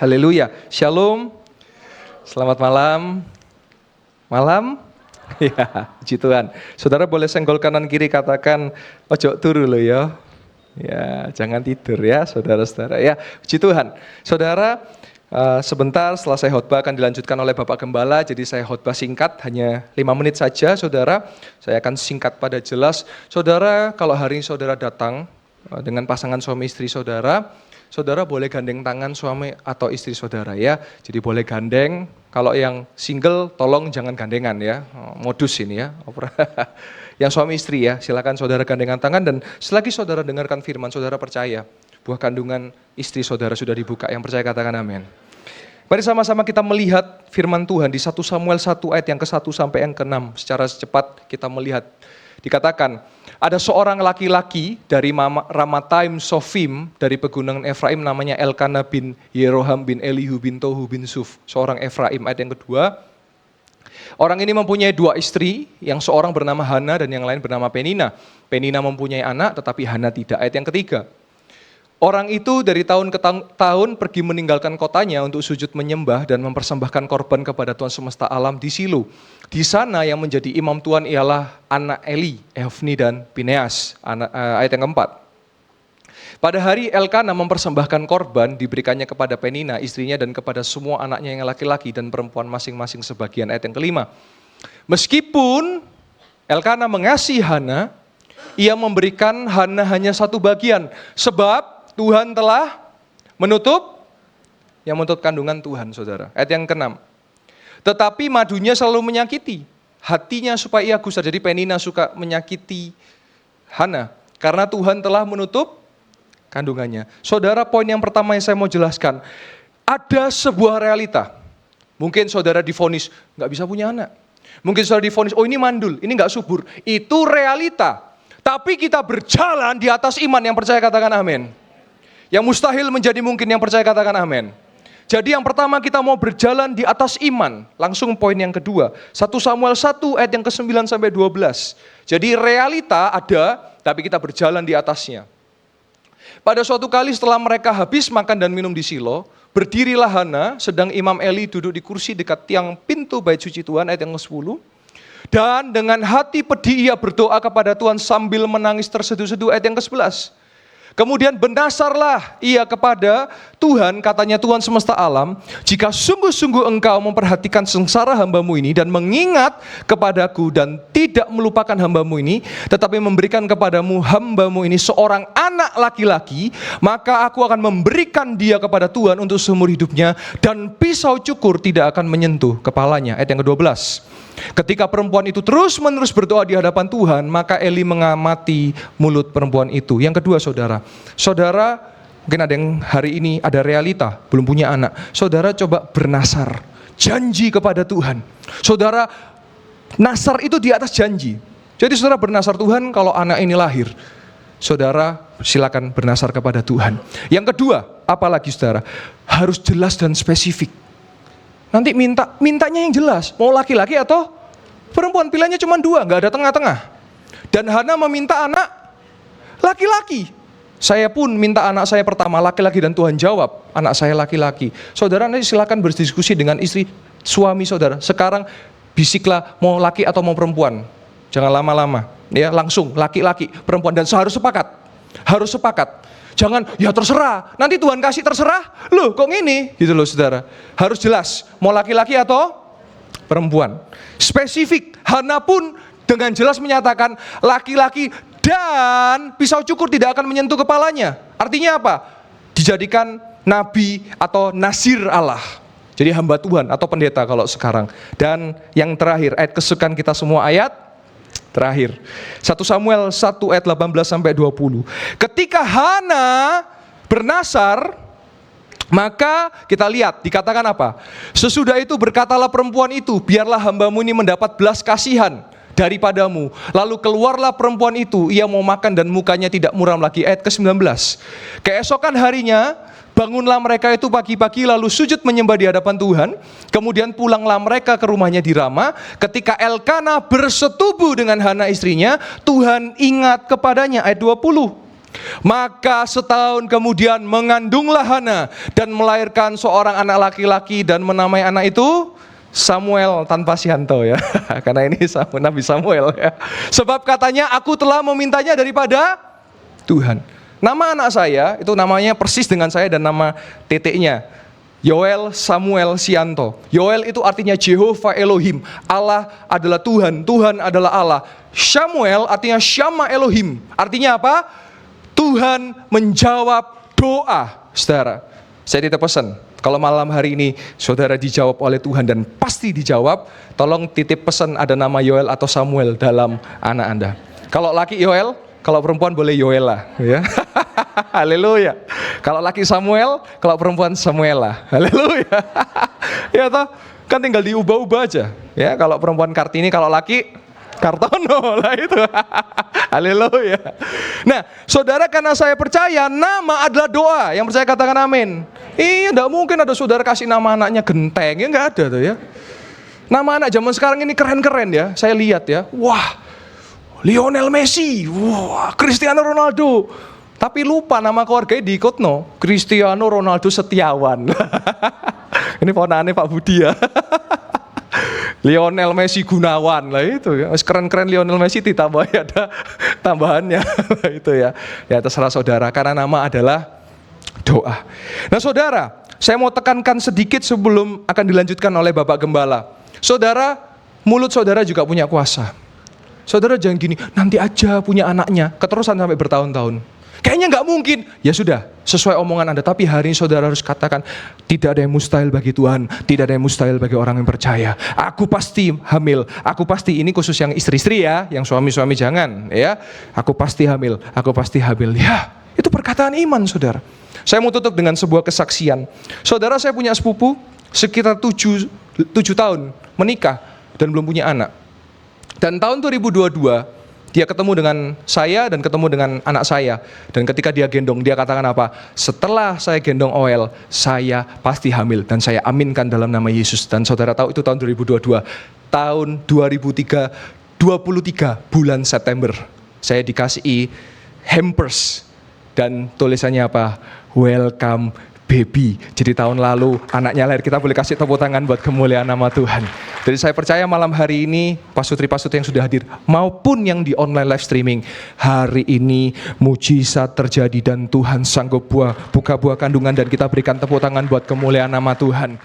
Haleluya. Shalom. Selamat malam. Malam? Ya, puji Tuhan. Saudara boleh senggol kanan kiri, katakan ojo turu lo ya. Ya, jangan tidur ya saudara-saudara. Ya, puji Tuhan. Saudara, sebentar setelah saya khotbah akan dilanjutkan oleh Bapak Gembala. Jadi saya khotbah singkat, hanya 5 menit saja saudara. Saya akan singkat pada jelas. Saudara, kalau hari ini saudara datang dengan pasangan suami istri saudara, saudara boleh gandeng tangan suami atau istri saudara ya. Jadi boleh gandeng. Kalau yang single tolong jangan gandengan ya. Modus ini ya. Yang suami istri ya, silakan saudara gandengan tangan, dan selagi saudara dengarkan firman, saudara percaya buah kandungan istri saudara sudah dibuka. Yang percaya katakan amin. Mari sama-sama kita melihat firman Tuhan di 1 Samuel 1 ayat yang ke-1 sampai yang ke-6. Secara cepat kita melihat. Dikatakan, ada seorang laki-laki dari Ramataim Sofim, dari pegunungan Efraim, namanya Elkanah bin Yeroham bin Elihu bin Tohu bin Suf, seorang Efraim. Ayat yang kedua, orang ini mempunyai 2 istri, yang seorang bernama Hana dan yang lain bernama Penina. Penina mempunyai anak, tetapi Hana tidak. Ayat yang ketiga, orang itu dari tahun ke tahun pergi meninggalkan kotanya untuk sujud menyembah dan mempersembahkan korban kepada Tuhan semesta alam di Silo. Di sana yang menjadi imam Tuhan ialah anak Eli, Hofni dan Pineas. Ayat yang keempat. Pada hari Elkanah mempersembahkan korban, diberikannya kepada Penina, istrinya, dan kepada semua anaknya yang laki-laki dan perempuan masing-masing sebagian. Ayat yang kelima. Meskipun Elkanah mengasihi Hana, ia memberikan Hana hanya 1 bagian, sebab Tuhan telah menutup kandungan Tuhan, saudara. Ayat yang ke-6. Tetapi madunya selalu menyakiti hatinya supaya ia gusar. Jadi Penina suka menyakiti Hana karena Tuhan telah menutup kandungannya. Saudara, poin yang pertama yang saya mau jelaskan, ada sebuah realita. Mungkin saudara divonis nggak bisa punya anak. Mungkin saudara divonis, oh ini mandul, ini nggak subur. Itu realita. Tapi kita berjalan di atas iman. Yang percaya katakan amin. Yang mustahil menjadi mungkin, yang percaya katakan amin. Jadi yang pertama kita mau berjalan di atas iman. Langsung poin yang kedua. 1 Samuel 1 ayat yang ke-9 sampai 12. Jadi realita ada, tapi kita berjalan di atasnya. Pada suatu kali setelah mereka habis makan dan minum di Silo, berdirilah Hana, sedang Imam Eli duduk di kursi dekat tiang pintu bait suci Tuhan, ayat yang ke-10. Dan dengan hati pedih ia berdoa kepada Tuhan sambil menangis terseduh-seduh, ayat yang ke-11. Kemudian bernasarlah ia kepada Tuhan, katanya Tuhan semesta alam, jika sungguh-sungguh engkau memperhatikan sengsara hambamu ini dan mengingat kepadaku dan tidak melupakan hambamu ini, tetapi memberikan kepadamu hambamu ini seorang anak laki-laki, maka aku akan memberikan dia kepada Tuhan untuk seumur hidupnya dan pisau cukur tidak akan menyentuh kepalanya. Ayat yang ke-12. Ketika perempuan itu terus-menerus berdoa di hadapan Tuhan, maka Eli mengamati mulut perempuan itu. Yang kedua, saudara, mungkin ada yang hari ini ada realita, belum punya anak. Saudara coba bernasar, janji kepada Tuhan. Saudara, nasar itu di atas janji. Jadi saudara bernasar, Tuhan kalau anak ini lahir, saudara silakan bernasar kepada Tuhan. Yang kedua, apalagi saudara, harus jelas dan spesifik. Nanti mintanya yang jelas, mau laki-laki atau perempuan, pilihannya cuma 2, nggak ada tengah-tengah. Dan Hana meminta anak laki-laki. Saya pun minta anak saya pertama laki-laki dan Tuhan jawab, anak saya laki-laki. Saudara nanti silakan berdiskusi dengan istri suami saudara. Sekarang bisiklah mau laki atau mau perempuan. Jangan lama-lama, ya langsung laki-laki, perempuan, dan harus sepakat. Jangan, ya terserah, nanti Tuhan kasih terserah, loh kok gini, gitu loh saudara. Harus jelas, mau laki-laki atau perempuan. Spesifik, Hana pun dengan jelas menyatakan laki-laki dan pisau cukur tidak akan menyentuh kepalanya. Artinya apa? Dijadikan nabi atau nasir Allah. Jadi hamba Tuhan atau pendeta kalau sekarang. Dan yang terakhir, ayat kesukaan kita semua, ayat terakhir, 1 Samuel 1 ayat 18 sampai 20. Ketika Hana bernasar, maka kita lihat dikatakan apa? Sesudah itu berkatalah perempuan itu, biarlah hambamu ini mendapat belas kasihan daripadamu. Lalu keluarlah perempuan itu, ia mau makan dan mukanya tidak muram lagi. Ayat ke-19. Keesokan harinya bangunlah mereka itu pagi-pagi lalu sujud menyembah di hadapan Tuhan. Kemudian pulanglah mereka ke rumahnya di Rama. Ketika Elkanah bersetubuh dengan Hana istrinya, Tuhan ingat kepadanya. Ayat 20. Maka setahun kemudian mengandunglah Hana dan melahirkan seorang anak laki-laki dan menamai anak itu Samuel tanpa Sianto ya. Karena ini Nabi Samuel ya. Sebab katanya aku telah memintanya daripada Tuhan. Nama anak saya itu namanya persis dengan saya dan nama titiknya. Yoel Samuel Sianto. Yoel itu artinya Jehovah Elohim. Allah adalah Tuhan, Tuhan adalah Allah. Samuel artinya Syama Elohim. Artinya apa? Tuhan menjawab doa. Saudara, saya titip pesan. Kalau malam hari ini saudara dijawab oleh Tuhan dan pasti dijawab, tolong titip pesan ada nama Yoel atau Samuel dalam anak Anda. Kalau laki Yoel, kalau perempuan boleh Yoela, ya. Haleluya. Kalau laki Samuel, kalau perempuan Samuela. Haleluya. Ya toh, kan tinggal diubah-ubah aja. Ya, kalau perempuan Kartini, kalau laki Kartono lah itu. Haleluya. Nah, saudara, karena saya percaya nama adalah doa. Yang percaya katakan amin. Iya, enggak mungkin ada saudara kasih nama anaknya Genteng, ya enggak ada tuh ya. Nama anak zaman sekarang ini keren-keren ya. Saya lihat ya. Wah, Lionel Messi, wah, Cristiano Ronaldo. Tapi lupa nama keluarganya diikut Cristiano Ronaldo Setiawan. Ini ponakane Pak Budi ya. Lionel Messi Gunawan lah itu ya. Keren-keren Lionel Messi ditambah ada tambahannya itu ya. Ya terserah saudara karena nama adalah doa. Nah saudara, saya mau tekankan sedikit sebelum akan dilanjutkan oleh Bapak Gembala. Saudara, mulut saudara juga punya kuasa. Saudara jangan gini, nanti aja punya anaknya, keterusan sampai bertahun-tahun. Kayaknya nggak mungkin. Ya sudah, sesuai omongan Anda. Tapi hari ini saudara harus katakan, tidak ada yang mustahil bagi Tuhan. Tidak ada yang mustahil bagi orang yang percaya. Aku pasti hamil. Aku pasti, ini khusus yang istri-istri ya. Yang suami-suami jangan ya. Aku pasti hamil. Aku pasti hamil. Ya, itu perkataan iman saudara. Saya mau tutup dengan sebuah kesaksian. Saudara, saya punya sepupu sekitar 7 tahun menikah dan belum punya anak. Dan tahun 2022 dia ketemu dengan saya dan ketemu dengan anak saya. Dan ketika dia gendong, dia katakan apa? Setelah saya gendong Oel, saya pasti hamil. Dan saya aminkan dalam nama Yesus. Dan saudara tahu itu tahun 2022. Tahun 2023 bulan September. Saya dikasih hampers. Dan tulisannya apa? Welcome baby. Jadi tahun lalu anaknya lahir. Kita boleh kasih tepuk tangan buat kemuliaan nama Tuhan. Jadi saya percaya malam hari ini pasutri-pasutri yang sudah hadir maupun yang di online live streaming, hari ini mujizat terjadi dan Tuhan sanggup buka buah kandungan dan kita berikan tepuk tangan buat kemuliaan nama Tuhan.